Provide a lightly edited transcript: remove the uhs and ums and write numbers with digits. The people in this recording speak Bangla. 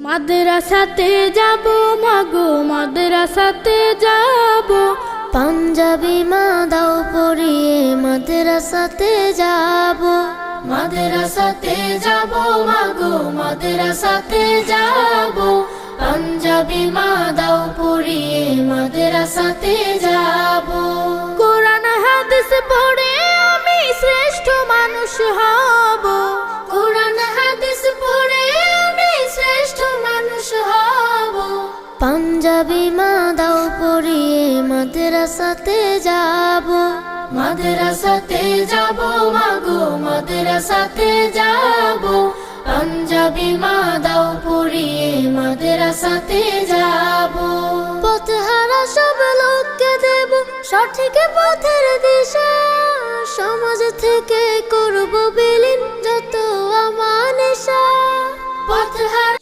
মাদ্রাসাতে যাব মাগো মাদ্রাসাতে যাব, পাঞ্জাবি মা দাও পরিয়ে মাদ্রাসাতে যাব। মাদ্রাসাতে যাব মাগো মাদ্রাসাতে যাব, পাঞ্জাবি মা দাও পরিয়ে মাদ্রাসাতে যাব। কোরআন হাদিস পড়ে আমি শ্রেষ্ঠ মানুষ হব, কোরআন হাদিস পড়ে আমি শ্রেষ্ঠ মানুষ হব। পাঞ্জাবি মা দাও পরিয়ে মাদ্রাসাতে যাব। মাদ্রাসাতে যাব মাগো মাদ্রাসাতে যাব, পাঞ্জাবি মা দাও পরিয়ে মাদ্রাসাতে যাব। পথহারা সব লোককে দেব সঠিক পথের দিশা, সমাজ থেকে করব বিলীন যত আমানেশা। পথহারা